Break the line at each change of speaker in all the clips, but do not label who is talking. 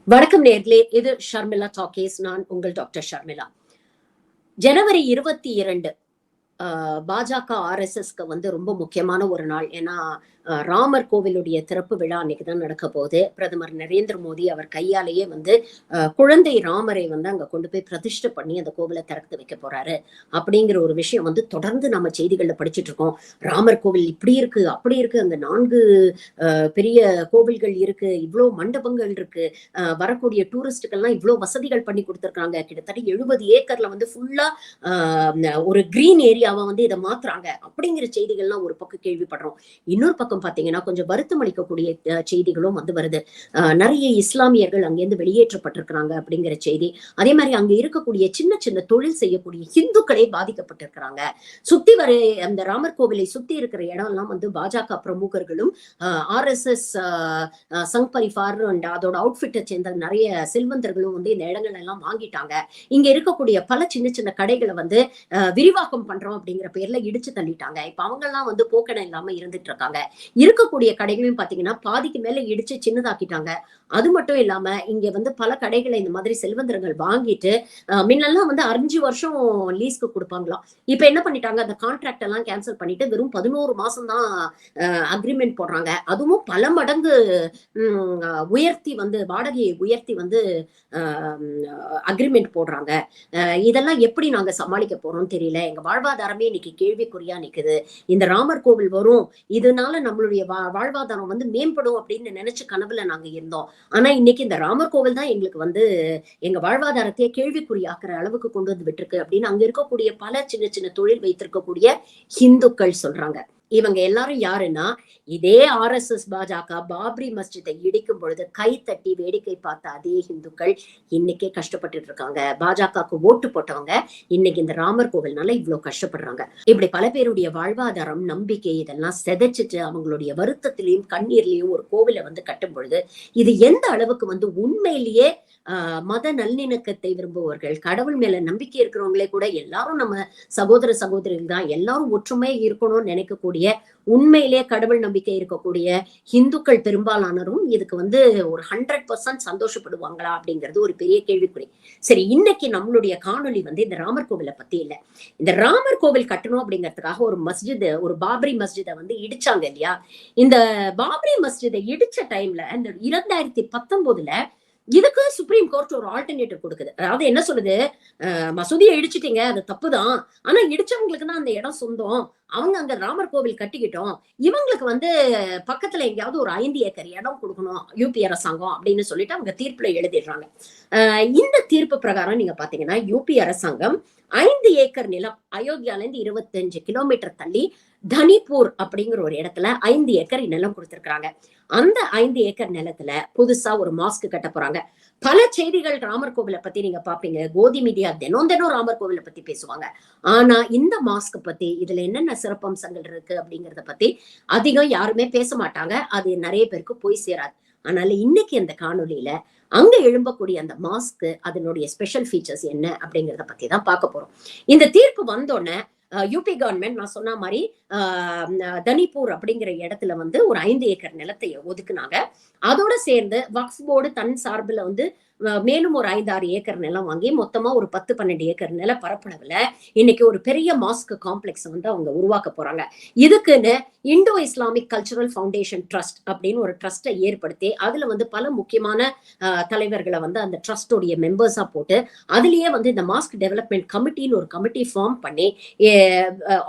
வணக்கம் நேர்களே, இது ஷர்மிளா டாக்கீஸ். நான் உங்கள் டாக்டர் ஷர்மிளா. ஜனவரி 22 பாஜக ஆர்எஸ்எஸ்க்கு வந்து ரொம்ப முக்கியமான ஒரு நாள். ஏன்னா ராமர் கோவிலுடைய திறப்பு விழா அன்னைக்கு தான் நடக்க போகுது. பிரதமர் நரேந்திர மோடி அவர் கையாலேயே வந்து குழந்தை ராமரை வந்து அங்க கொண்டு போய் பிரதிஷ்டை பண்ணி அந்த கோவிலை திறந்து வைக்க போறாரு அப்படிங்கிற ஒரு விஷயம் வந்து தொடர்ந்து நம்ம செய்திகள்ல படிச்சுட்டு இருக்கோம். ராமர் கோவில் இப்படி இருக்கு, அப்படி இருக்கு, அங்க 4 பெரிய கோவில்கள் இருக்கு, இவ்வளவு மண்டபங்கள் இருக்கு, வரக்கூடிய டூரிஸ்டுக்கெல்லாம் இவ்வளவு வசதிகள் பண்ணி கொடுத்துருக்காங்க. கிட்டத்தட்ட 70 ஏக்கர்ல வந்து ஃபுல்லா ஒரு கிரீன் ஏரியாவை வந்து இதை மாத்துறாங்க அப்படிங்கிற செய்திகள்லாம் ஒரு பக்கம் கேள்விப்படுறோம். இன்னொரு பக்கம் பாத்தீங்கன்னா கொஞ்சம் வருத்தம் அளிக்கக்கூடிய செய்திகளும் வந்து வருது. நிறைய இஸ்லாமியர்கள் அங்கிருந்து வெளியேற்றப்பட்டிருக்கிறாங்க அப்படிங்கிற செய்தி. அதே மாதிரி அங்க இருக்கக்கூடிய சின்ன சின்ன தொழில் செய்யக்கூடிய இந்துக்களே பாதிக்கப்பட்டிருக்கிறாங்க. சுத்தி வர அந்த ராமர் கோவிலை சுத்தி இருக்கிற இடம் எல்லாம் வந்து பாஜக பிரமுகர்களும் ஆர்எஸ்எஸ் சங் பரிவார் அண்ட் அதோட அவுட்ஃபிட்டை சேர்ந்த நிறைய செல்வந்தர்களும் வந்து இந்த இடங்கள் எல்லாம் வாங்கிட்டாங்க. இங்க இருக்கக்கூடிய பல சின்ன சின்ன கடைகளை வந்து விரிவாக்கம் பண்றோம் அப்படிங்கிற பேர்ல இடிச்சு தள்ளிட்டாங்க. இப்ப அவங்க எல்லாம் வந்து போக்கணம் இல்லாம இருந்துட்டு இருக்காங்க. இருக்கக்கூடிய கடைகளையும் பாத்தீங்கன்னா பாதிக்கு மேல இடிச்சு சின்னதாக்கிட்டாங்க. அது மட்டும் இல்லாம இங்க வந்து பல கடைகளை இந்த மாதிரி செல்வந்தர்கள் வாங்கிட்டு முன்னெல்லாம் வந்து 5 வருஷம் லீஸ்க்கு கொடுப்பாங்களாம். இப்ப என்ன பண்ணிட்டாங்க, அந்த கான்ட்ராக்ட் எல்லாம் கேன்சல் பண்ணிட்டு வெறும் 11 மாசம் தான் அக்ரிமெண்ட் போடுறாங்க. அதுவும் பல மடங்கு உயர்த்தி வந்து வாடகையை உயர்த்தி வந்து அக்ரிமெண்ட் போடுறாங்க. இதெல்லாம் எப்படி நாங்க சமாளிக்க போறோம் தெரியல. எங்க வாழ்வாதாரமே இன்னைக்கு கேள்விக்குறியா நிக்குது. இந்த ராமர் கோவில் வரும், இதனால நம்மளுடைய வாழ்வாதாரம் வந்து மேம்படும் அப்படின்னு நினைச்சு கனவுல நாங்க இருந்தோம். ஆனா இன்னைக்கு இந்த ராமர் கோவில் தான் எங்களுக்கு வந்து எங்க வாழ்வாதாரத்தையே கேள்விக்குறியாக்குற அளவுக்கு கொண்டு வந்து விட்டுருக்கு அப்படின்னு அங்க இருக்கக்கூடிய பல சின்ன சின்ன தொழில் வைத்திருக்கக்கூடிய இந்துக்கள் சொல்றாங்க. இவங்க எல்லாரும் யாருன்னா, இதே ஆர்எஸ்எஸ் பாஜக பாபரி மஸ்ஜிதை இடிக்கும் பொழுது கை தட்டி வேடிக்கை பார்த்த அதே இந்துக்கள் இன்னைக்கே கஷ்டப்பட்டுட்டு இருக்காங்க. பாஜகவுக்கு ஓட்டு போட்டவங்க இன்னைக்கு இந்த ராமர் கோவில்னால இவ்வளவு கஷ்டப்படுறாங்க. இப்படி பல பேருடைய வாழ்வாதாரம், நம்பிக்கை இதெல்லாம் செதைச்சிட்டு அவங்களுடைய வருத்தத்திலையும் கண்ணீர்லயும் ஒரு கோவிலை வந்து கட்டும் பொழுது இது எந்த அளவுக்கு வந்து உண்மையிலேயே மத நல்லிணக்கத்தை விரும்புவர்கள், கடவுள் மேல நம்பிக்கை இருக்கிறவங்களே கூட எல்லாரும் நம்ம சகோதர சகோதரிகள் தான், எல்லாரும் ஒற்றுமையா இருக்கணும்னு நினைக்கக்கூடிய உண்மையிலேயே கடவுள் நம்பிக்கை இருக்கக்கூடிய இந்துக்கள் பெரும்பாலானரும் இதுக்கு வந்து ஒரு 100% சந்தோஷப்படுவாங்களா அப்படிங்கிறது ஒரு பெரிய கேள்விக்குறி. சரி, இன்னைக்கு நம்மளுடைய காணொலி வந்து இந்த ராமர் கோவிலை பத்தி இல்ல. இந்த ராமர் கோவில் கட்டணும் அப்படிங்கிறதுக்காக ஒரு மஸ்ஜித், ஒரு பாபரி மஸ்ஜிதை வந்து இடிச்சாங்க இல்லையா. இந்த பாபரி மஸ்ஜிதை இடிச்ச டைம்ல இந்த 2019ல இதுக்கு சுப்ரீம் கோர்ட் ஒரு ஆல்டர்னேட்டிவ் கொடுக்குது. அதாவது என்ன சொல்லுது, மசூதியை இடிச்சிட்டீங்க, அது தப்புதான், ஆனா இடிச்சவங்களுக்கு தான் அந்த இடம் சொந்தம், அவங்க அங்க ராமர் கோவில் கட்டிக்கிட்டோம், இவங்களுக்கு வந்து பக்கத்துல எங்கேயாவது ஒரு 5 ஏக்கர் இடம் கொடுக்கணும் யூபி அரசாங்கம் அப்படின்னு சொல்லிட்டு அவங்க தீர்ப்புல எழுதிடுறாங்க. இந்த தீர்ப்பு பிரகாரம் நீங்க பாத்தீங்கன்னா யூபி அரசாங்கம் 5 ஏக்கர் நிலம் அயோத்தியால இருந்து 25 கிலோமீட்டர் தள்ளி தனிப்பூர் அப்படிங்கிற ஒரு இடத்துல 5 ஏக்கர் நிலம் கொடுத்திருக்காங்க. அந்த 5 ஏக்கர் நிலத்துல புதுசா ஒரு மாஸ்க் கட்ட போறாங்க. பல செய்திகள் ராமர் கோவிலை பத்தி நீங்க பாப்பீங்க. கோதி மீடியா தினம் தினம் ராமர் கோவிலை பத்தி பேசுவாங்க. ஆனா இந்த மாஸ்க் பத்தி, இதுல என்னென்ன சிறப்பம்சங்கள் இருக்கு அப்படிங்கறத பத்தி அதிகம் யாருமே பேச மாட்டாங்க. அது நிறைய பேருக்கு போய் சேராது. அதனால இன்னைக்கு அந்த காணொலியில அங்க எழும்பக்கூடிய அந்த மாஸ்க், அதனுடைய ஸ்பெஷல் ஃபீச்சர்ஸ் என்ன அப்படிங்கறத பத்தி தான் பார்க்க போறோம். இந்த தீர்ப்பு வந்தோடனே யூபி கவர்மெண்ட் நான் சொன்ன மாதிரி தனிப்பூர் அப்படிங்கிற இடத்துல வந்து ஒரு 5 ஏக்கர் நிலத்தை ஒதுக்குனாங்க. அதோட சேர்ந்து வக்ஃப் போர்டு தன் சார்பில் வந்து மேலும் ஒரு 5-6 ஏக்கர் நிலம் வாங்கி மொத்தமா ஒரு 10-12 ஏக்கர் நில பரப்பளவுல இன்னைக்கு ஒரு பெரிய மாஸ்க் காம்ப்ளெக்ஸ் வந்து அவங்க உருவாக்க போறாங்க. இதுக்குன்னு Indo Islamic cultural foundation trust அப்படின்னு ஒரு ட்ரஸ்ட்டை ஏற்படுத்தி அதுல வந்து பல முக்கியமான தலைவர்களை வந்து அந்த ட்ரஸ்டோடைய மெம்பர்ஸா போட்டு அதுலயே வந்து இந்த மாஸ்க் டெவலப்மெண்ட் கமிட்டின்னு ஒரு கமிட்டி ஃபார்ம் பண்ணி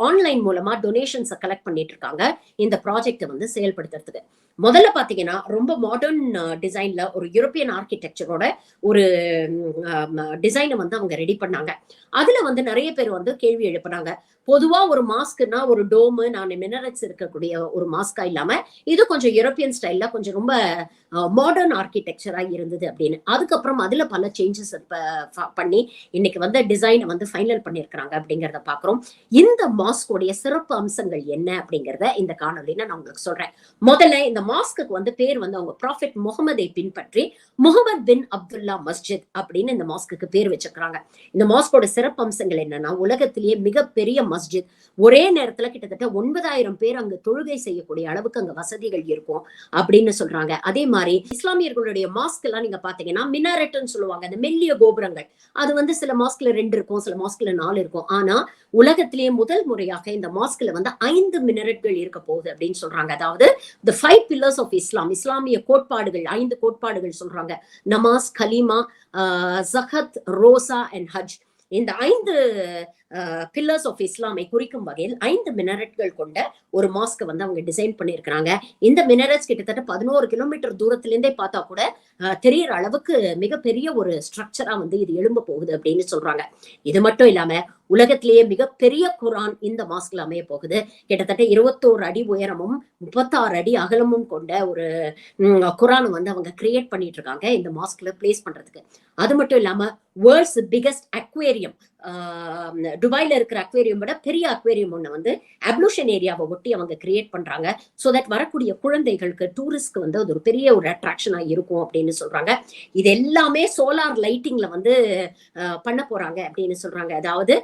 ஆன்லைன் மூலமா டொனேஷன்ஸை கலெக்ட் பண்ணிட்டு இருக்காங்க இந்த ப்ராஜெக்டை வந்து செயல்படுத்துறதுக்கு. முதல்ல பாத்தீங்கன்னா ரொம்ப மாடர்ன் டிசைன்ல ஒரு யூரோப்பியன் ஆர்கிடெக்சரோட ஒரு டிசைனை வந்து அவங்க ரெடி பண்ணாங்க. அதுல வந்து நிறைய பேர் வந்து கேள்வி எழுப்பினாங்க. பொதுவா ஒரு மாஸ்க்னா ஒரு டோமு, மினரல்ஸ் இருக்கக்கூடிய ஒரு மாஸ்கா இல்லாம இது கொஞ்சம் யூரோப்பியன் ஸ்டைல்ல கொஞ்சம் ரொம்ப மாடர்ன் ஆர்கிடெக்சரா இருந்தது அப்படின்னு. அதுக்கப்புறம் அதுல பல சேஞ்சஸ் பண்ணி இன்னைக்கு வந்து டிசைனை வந்து ஃபைனல் பண்ணிருக்கிறாங்க அப்படிங்கறத பாக்குறோம். இந்த மாஸ்கோடைய சிறப்பு அம்சங்கள் என்ன அப்படிங்கறத இந்த காணொலியில நான் உங்களுக்கு சொல்றேன். முதல்ல இந்த மாஸ்க்கு வந்து பேர் வந்து அவங்க ப்ராஃபெட் முகமதை பின்பற்றி முகமது பின் அப்துல்லா மஸ்ஜித் அப்படின்னு இந்த மாஸ்க்கு பேர் வச்சிருக்காங்க. இந்த மாஸ்கோட சிறப்பு அம்சங்கள் என்னன்னா, உலகத்திலேயே மிகப்பெரிய மஸ்ஜித். ஒரே நேரத்துல கிட்டத்தட்ட 9,000 பேர் அங்கு தொழுகை செய்யக்கூடிய அளவுக்கு அங்க வசதிகள் இருக்கும் அப்படின்னு சொல்றாங்க. அதே மாதிரி இஸ்லாமியர்களுடைய மாஸ்க் எல்லாம் நீங்க பாத்தீங்கன்னா மினாரெட்னு சொல்லுவாங்க, அந்த மெல்லிய கோபுரங்கள். அது வந்து சில மாஸ்க்ல 2 இருக்கும், சில மாஸ்க்ல 4 இருக்கும். ஆனா உலகத்திலேயே முதல் முறையாக இந்த மாஸ்க்ல வந்து 5 மினரெட்கள் இருக்க போகுது அப்படின்னு சொல்றாங்க. அதாவது the 5 pillars of Islam, இஸ்லாமிய கோட்பாடுகள் 5 கோட்பாடுகள் சொல்றாங்க. நமாஸ், கலீமா, ஜகத், ரோசா அண்ட் ஹஜ். இந்த 5 பில்லர்ஸ் ஆஃப் இஸ்லாமை குறிக்கும் வகையில் 5 மினரெட்கள் கொண்ட ஒரு மாஸ்க் வந்து அவங்க டிசைன் பண்ணியிருக்கிறாங்க. இந்த மினரெட்ஸ் கிட்டத்தட்ட 11 கிலோமீட்டர் தூரத்துல இருந்தே பார்த்தா கூட தெரியற அளவுக்கு மிகப்பெரிய ஒரு ஸ்ட்ரக்சரா வந்து இது எழும்ப போகுது அப்படின்னு சொல்றாங்க. இது மட்டும் இல்லாம உலகத்திலேயே மிகப்பெரிய குரான் இந்த மாஸ்க்ல அமைய போகுது. கிட்டத்தட்ட 21 அடி உயரமும் 36 அடி அகலமும் கொண்ட ஒரு குரான் வந்து அவங்க கிரியேட் பண்ணிட்டு இருக்காங்க இந்த மாஸ்க்ல பிளேஸ் பண்றதுக்கு. அது மட்டும் இல்லாம வேர்ல்ட்ஸ் பிகெஸ்ட் அக்வேரியம், துபாயில இருக்கிற அக்வேரியம் விட பெரிய அக்வேரியம் ஒண்ணு வந்து அப்ளூஷன் ஏரியாவை ஒட்டி அவங்க கிரியேட் பண்றாங்க. சோ தட் வரக்கூடிய குழந்தைகளுக்கு டூரிஸ்ட்க்கு வந்து அது ஒரு பெரிய ஒரு அட்ராக்ஷனா இருக்கும் அப்படின்னு சொல்றாங்க. இது எல்லாமே சோலார் லைட்டிங்ல வந்து பண்ண போறாங்க அப்படின்னு சொல்றாங்க. அதாவது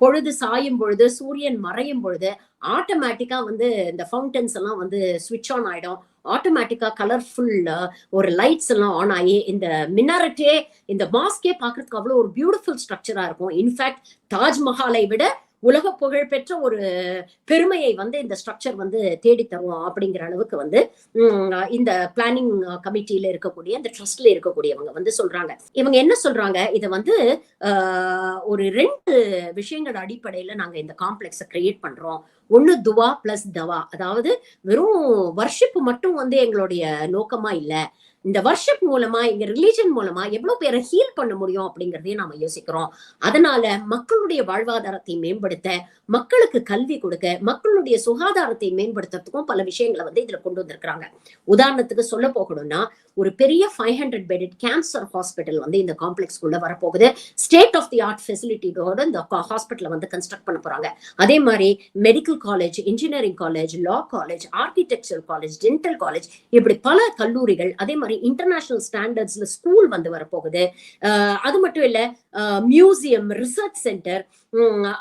பொழுது சாயும் பொழுது, சூரியன் மறையும் பொழுது ஆட்டோமேட்டிக்கா வந்து இந்த ஃபவுண்டன்ஸ் எல்லாம் வந்து ஸ்விட்ச் ஆன் ஆயிடும். ஆட்டோமேட்டிக்கா கலர்ஃபுல் ஒரு லைட்ஸ் எல்லாம் ஆன் ஆகி இந்த மினாரட்டே, இந்த மாஸ்கே பாக்குறதுக்கு அவ்வளவு ஒரு பியூட்டிஃபுல் ஸ்ட்ரக்சரா இருக்கும். இன்ஃபேக்ட் தாஜ்மஹாலை விட உலக புகழ் பெற்ற ஒரு பெருமையை வந்து இந்த ஸ்ட்ரக்சர் வந்து தேடி தரும் அப்படிங்கிற அளவுக்கு வந்து இந்த பிளானிங் கமிட்டியில இருக்கக்கூடிய, இந்த ட்ரஸ்ட்ல இருக்கக்கூடியவங்க வந்து சொல்றாங்க. இவங்க என்ன சொல்றாங்க, இதை வந்து ஒரு 2 விஷயங்கள் அடிப்படையில நாங்க இந்த காம்ப்ளெக்ஸை கிரியேட் பண்றோம். ஒண்ணு துவா பிளஸ் தவா. அதாவது வெறும் வர்ஷிப் மட்டும் வந்து எங்களுடைய நோக்கமா இல்ல, இந்த வர்ஷிப் மூலமா, எங்க ரிலீஜன் மூலமா எவ்வளவு பேரை ஹீல் பண்ண முடியும் அப்படிங்கறதையும் நாம யோசிக்கிறோம். அதனால மக்களுடைய வாழ்வாதாரத்தை மேம்படுத்த, மக்களுக்கு கல்வி கொடுக்க, மக்களுடைய சுகாதாரத்தை மேம்படுத்துறதுக்கும் பல விஷயங்களை வந்து இதுல கொண்டு வந்திருக்கிறாங்க. உதாரணத்துக்கு சொல்ல போகணும்னா, ஒரு பெரிய 500 பெட்டட் கேன்சர் ஹாஸ்பிட்டல் வந்து இந்த காம்ப்ளெக்ஸ் குள்ள வரப்போகுது. ஸ்டேட் ஆஃப் தி ஆர்ட் ஃபெசிலிட்டியோட இந்த ஹாஸ்பிட்டலை வந்து கன்ஸ்ட்ரக்ட் பண்ண போறாங்க. அதே மாதிரி மெடிக்கல் காலேஜ், இன்ஜினியரிங் காலேஜ், லா college, architecture college, dental college, இப்படி பல கல்லூரிகள், அதே மாதிரி இன்டர்நேஷனல் ஸ்டாண்டர்ட்ஸ்ல ஸ்கூல் வந்து வரப்போகுது. அது மட்டும் இல்ல, மியூசியம், ரிசர்ச் சென்டர்,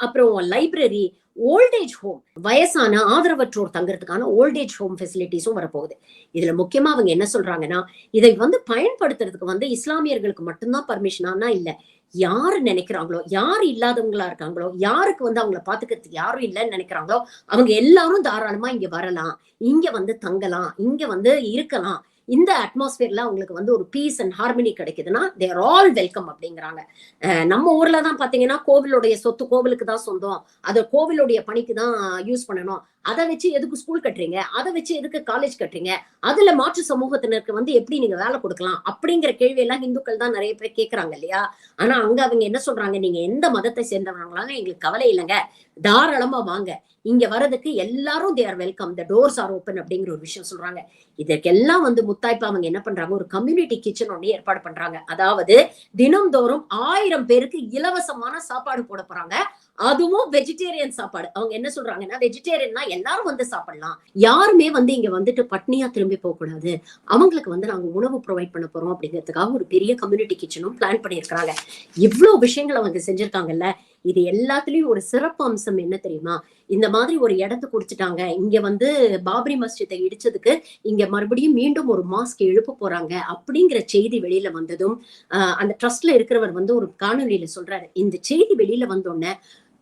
அப்புறம் லைப்ரரி, ஓல்டேஜ் ஹோம், வயசான ஆதரவற்றோர் தங்குறதுக்கான ஓல்டேஜ் ஹோம் ஃபெசிலிட்டிஸும் வரப்போகுது. இதுல முக்கியமா அவங்க என்ன சொல்றாங்கன்னா, இதை வந்து பயன்படுத்துறதுக்கு வந்து இஸ்லாமியர்களுக்கு மட்டும்தான் பர்மிஷனா இல்ல, யாரு நினைக்கிறாங்களோ, யார் இல்லாதவங்களா இருக்காங்களோ, யாருக்கு வந்து அவங்கள பாத்துக்கிறதுக்கு யாரும் இல்லைன்னு நினைக்கிறாங்களோ, அவங்க எல்லாரும் தாராளமா இங்க வரலாம், இங்க வந்து தங்கலாம், இங்க வந்து இருக்கலாம். இந்த அட்மாஸ்பியர்ல அவங்களுக்கு வந்து ஒரு பீஸ் அண்ட் ஹார்மனி கிடைக்குதுன்னா தே ஆர் ஆல் வெல்கம் அப்படிங்கிறாங்க. நம்ம ஊர்ல தான் பாத்தீங்கன்னா கோவிலுடைய சொத்து கோவிலுக்கு தான் சொந்தம், அதை கோவிலுடைய பணிக்கு தான் யூஸ் பண்ணணும், அதை வச்சு எதுக்கு ஸ்கூல் கட்டுறீங்க, அதை வச்சு எதுக்கு காலேஜ் கட்டுறீங்க, அதுல மாற்று சமூகத்தினருக்கு வந்து எப்படி நீங்க வேலை கொடுக்கலாம் அப்படிங்கிற கேள்வி எல்லாம் இந்துக்கள் தான் நிறைய பேர் கேட்கறாங்க இல்லையா. ஆனா அங்க அவங்க என்ன சொல்றாங்க, நீங்க எந்த மதத்தை சேர்ந்தவங்களாலும் எங்களுக்கு கவலை இல்லைங்க, தாராளமா வாங்க, இங்க வர்றதுக்கு எல்லாரும் they are welcome, the doors R open அப்படிங்கிற ஒரு விஷயம் சொல்றாங்க. இதற்கெல்லாம் வந்து முத்தாய்ப்பா அவங்க என்ன பண்றாங்க, ஒரு கம்யூனிட்டி கிச்சன் ஒண்ணு ஏற்பாடு பண்றாங்க. அதாவது தினம்தோறும் 1000 பேருக்கு இலவசமான சாப்பாடு போட போறாங்க. அதுவும் வெஜிடேரியன் சாப்பாடு. அவங்க என்ன சொல்றாங்கன்னா, வெஜிடேரியன்னா எல்லாரும் வந்து சாப்பிடலாம், யாருமே வந்து இங்க வந்துட்டு பட்னியா திரும்பி போக கூடாது, அவங்களுக்கு வந்து நாங்க உணவு ப்ரொவைட் பண்ண போறோம் அப்படிங்கிறதுக்காக ஒரு பெரிய கம்யூனிட்டி கிச்சனும் பிளான் பண்ணியிருக்காங்க. இவ்வளவு விஷயங்கள் அவங்க செஞ்சிருக்காங்கல்ல. இது எல்லாத்துலயும் ஒரு சிறப்பு அம்சம் என்ன தெரியுமா, இந்த மாதிரி ஒரு இடத்தை கொடுத்துட்டாங்க, இங்க வந்து பாபரி மஸ்ஜிதை இடிச்சதுக்கு இங்க மறுபடியும் மீண்டும் ஒரு மாஸ்க் எழுப்ப போறாங்க அப்படிங்கிற செய்தி வெளியில வந்ததும் அந்த ட்ரஸ்ட்ல இருக்கிறவர் வந்து ஒரு காணொலியில சொல்றாரு, இந்த செய்தி வெளியில வந்தோடனே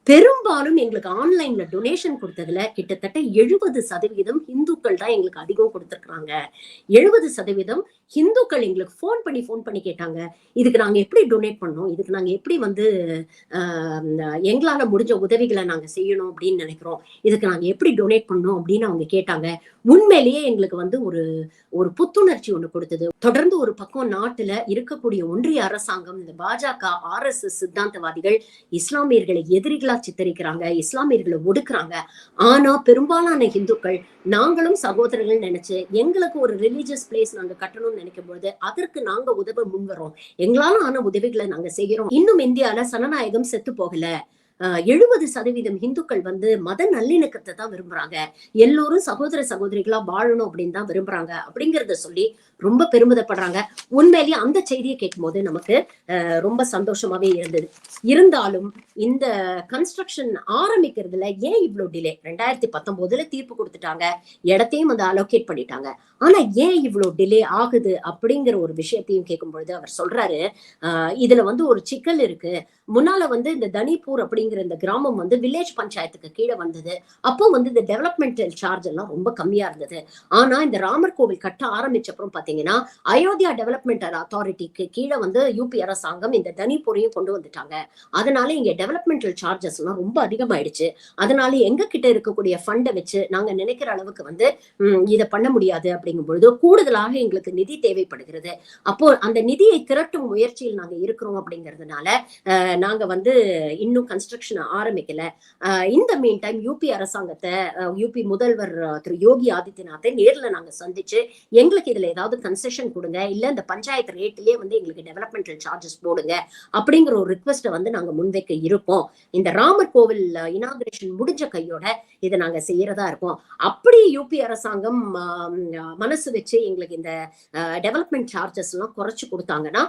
பெரும்பாலும் எங்களுக்கு ஆன்லைன்ல டொனேஷன் கொடுத்ததுல கிட்டத்தட்ட 70% இந்துக்கள் தான் எங்களுக்கு அதிகம் கொடுத்திருக்காங்க. 70% ஹிந்துக்கள் எங்களுக்கு போன் பண்ணி கேட்டாங்க, இதுக்கு நாங்க எப்படி டொனேட் பண்ணோம், இதுக்கு நாங்க எப்படி வந்து எங்களால முடிஞ்ச உதவிகளை நாங்க செய்யணும் அப்படின்னு நினைக்கிறோம், இதுக்கு நாங்க எப்படி டொனேட் பண்ணோம் அப்படின்னு அவங்க கேட்டாங்க. உண்மையிலேயே எங்களுக்கு வந்து ஒரு ஒரு புத்துணர்ச்சி ஒண்ணு கொடுத்தது. தொடர்ந்து ஒரு பக்கம் நாட்டுல இருக்கக்கூடிய ஒன்றிய அரசாங்கம், இந்த பாஜக, RSS சித்தாந்தவாதிகள் இஸ்லாமியர்களை எதிரிகளா சித்தரிக்கிறாங்க, இஸ்லாமியர்களை ஒடுக்குறாங்க. ஆனா பெரும்பாலான இந்துக்கள் நாங்களும் சகோதரர்கள் நினைச்சு எங்களுக்கு ஒரு ரிலீஜியஸ் பிளேஸ் நாங்க கட்டணும்னு நினைக்கும் போது அதற்கு நாங்க உதவ முன்வரோம், எங்களால ஆன உதவிகளை நாங்க செய்கிறோம். இன்னும் இந்தியால சனநாயகம் செத்து போகல, 70% இந்துக்கள் வந்து மத நல்லிணக்கத்தை தான் விரும்புறாங்க, எல்லோரும் சகோதர சகோதரிகளா வாழணும் அப்படின்னு தான் விரும்புறாங்க அப்படிங்கறத சொல்லி ரொம்ப பெருமிதப்படுறாங்க. உண்மையிலேயே அந்த செய்தியை கேட்கும் போது நமக்கு ரொம்ப சந்தோஷமாவே இருந்தது. இருந்தாலும் இந்த கன்ஸ்ட்ரக்ஷன் ஆரம்பிக்கிறதுல ஏன் இவ்வளவு டிலே? 2019 தீர்ப்பு கொடுத்துட்டாங்க, இடத்தையும் வந்து அலோகேட் பண்ணிட்டாங்க. ஆனா ஏன் இவ்வளவு டிலே ஆகுது அப்படிங்கிற ஒரு விஷயத்தையும் கேட்கும் பொழுது அவர் சொல்றாரு, இதுல வந்து ஒரு சிக்கல் இருக்கு. முன்னால வந்து இந்த தனிப்பூர் அப்படிங்கிற இந்த கிராமம் வந்து வில்லேஜ் பஞ்சாயத்துக்கு கீழே வந்தது. அப்போ வந்து இந்த டெவலப்மெண்டல் சார்ஜ் எல்லாம் ரொம்ப கம்மியா இருந்தது. ஆனா இந்த ராமர் கோவில் கட்ட ஆரம்பிச்ச அப்புறம் பாத்தீங்கன்னா அயோத்தியா டெவலப்மெண்டல் அத்தாரிட்டிக்கு கீழே வந்து யூபி அரசாங்கம் இந்த தனிப்பூரையும் கொண்டு வந்துட்டாங்க. அதனால இங்க டெவலப்மெண்டல் சார்ஜஸ் எல்லாம் ரொம்ப அதிகமாயிடுச்சு. அதனால எங்க கிட்ட இருக்கக்கூடிய ஃபண்டை வச்சு நாங்க நினைக்கிற அளவுக்கு வந்து இதை பண்ண முடியாது அப்படிங்கும் பொழுது கூடுதலாக எங்களுக்கு நிதி தேவைப்படுகிறது. அப்போ அந்த நிதியை திரட்டும் முயற்சியில் நாங்க இருக்கிறோம் அப்படிங்கிறதுனால நாங்க வந்து இன்னும் கன்ஸ்ட்ரக்ஷன் ஆரம்பிக்கல. இந்த மீன் டைம் யூபி அரசாங்கத்தை, யூபி முதல்வர் திரு யோகி ஆதித்யநாத்தை நேர்ல நாங்க சந்திச்சு எங்களுக்கு இதுல ஏதாவது கன்செஷன் கொடுங்க, இல்ல இந்த பஞ்சாயத்து ரேட்லயே வந்து எங்களுக்கு டெவலப்மெண்டல் சார்ஜஸ் போடுங்க அப்படிங்கிற ஒரு ரிக்வெஸ்ட வந்து நாங்க முன்வைக்க இருப்போம். இந்த ராமர் கோவில் இனாகிரேஷன் முடிஞ்ச கையோட இதை நாங்க செய்யறதா இருக்கோம். அப்படி யூபி அரசாங்கம் மனசு வச்சு எங்களுக்கு இந்த டெவலப்மெண்ட் சார்ஜஸ் எல்லாம் குறைச்சு கொடுத்தாங்கன்னா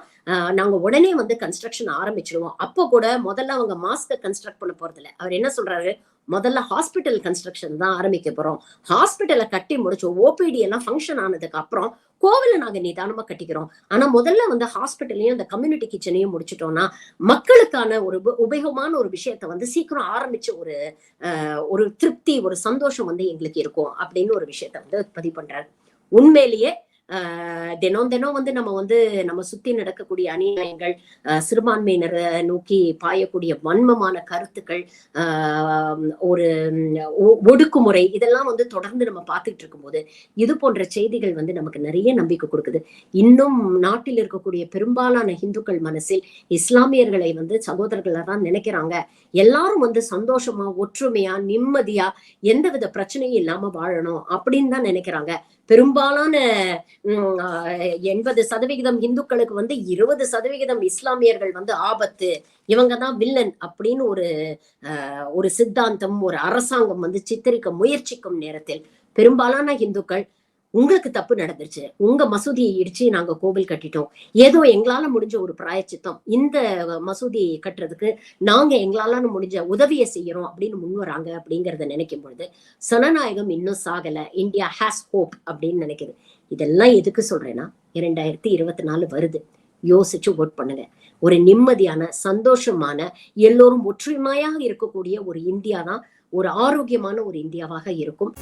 நாங்க உடனே வந்து கன்ஸ்ட்ரக்ஷன் ஆரம்பிச்சிருவோம். அப்போ கூட முதல்ல அவங்க மாஸ்க கன்ஸ்ட்ரக்ட் பண்ண போறது இல்ல. அவர் என்ன சொல்றாரு, முதல்ல ஹாஸ்பிட்டல் கன்ஸ்ட்ரக்ஷன் தான் ஆரம்பிக்க போறோம். ஹாஸ்பிட்டலை கட்டி முடிச்சு ஓபிடி எல்லாம் ஃபங்க்ஷன் ஆனதுக்கு அப்புறம் கோவில நாங்க நிதானமா கட்டிக்கிறோம். ஆனா முதல்ல வந்து ஹாஸ்பிட்டலையும் இந்த கம்யூனிட்டி கிச்சனையும் முடிச்சிட்டோம்னா மக்களுக்கான ஒரு உபயோகமான ஒரு விஷயத்த வந்து சீக்கிரம் ஆரம்பிச்சு ஒரு திருப்தி, ஒரு சந்தோஷம் வந்து எங்களுக்கு இருக்கும் அப்படின்னு ஒரு விஷயத்த வந்து பதிவு பண்றாரு. உண்மையிலேயே தினம் தினம் வந்து நம்ம சுத்தி நடக்கக்கூடிய அநியாயங்கள், சிறுபான்மையினரை நோக்கி பாயக்கூடிய வன்மமான கருத்துக்கள், ஒரு ஒடுக்குமுறை, இதெல்லாம் வந்து தொடர்ந்து நம்ம பார்த்துட்டு இருக்கும்போது இது போன்ற செய்திகள் வந்து நமக்கு நிறைய நம்பிக்கை கொடுக்குது. இன்னும் நாட்டில் இருக்கக்கூடிய பெரும்பாலான இந்துக்கள் மனசில் இஸ்லாமியர்களை வந்து சகோதரர்களா தான் நினைக்கிறாங்க. எல்லாரும் வந்து சந்தோஷமா, ஒற்றுமையா, நிம்மதியா, எந்தவித பிரச்சனையும் இல்லாம வாழணும் அப்படின்னு தான் நினைக்கிறாங்க. பெரும்பாலான 80% இந்துக்களுக்கு வந்து 20% இஸ்லாமியர்கள் வந்து ஆபத்து, இவங்கதான் வில்லன் அப்படின்னு ஒரு சித்தாந்தம், ஒரு அரசாங்கம் வந்து சித்தரிக்க முயற்சிக்கும் நேரத்தில் பெரும்பாலான இந்துக்கள், உங்களுக்கு தப்பு நடந்துருச்சு, உங்க மசூதியை இடிச்சு நாங்க கோவில் கட்டிட்டோம், ஏதோ எங்களால முடிஞ்ச ஒரு பிராயச்சித்தம், இந்த மசூதி கட்டுறதுக்கு நாங்க எங்களால முடிஞ்ச உதவியை செய்யறோம் அப்படின்னு முன்வராங்க. அப்படிங்கறத நினைக்கும் பொழுது சனநாயகம் இன்னும் சாகல, இந்தியா ஹேஸ் ஹோப் அப்படின்னு நினைக்குது. இதெல்லாம் எதுக்கு சொல்றேன்னா, 2024 வருது, யோசிச்சு ஓட் பண்ணுங்க. ஒரு நிம்மதியான, சந்தோஷமான, எல்லோரும் ஒற்றுமையாக இருக்கக்கூடிய ஒரு இந்தியா தான் ஒரு ஆரோக்கியமான ஒரு இந்தியாவாக இருக்கும்.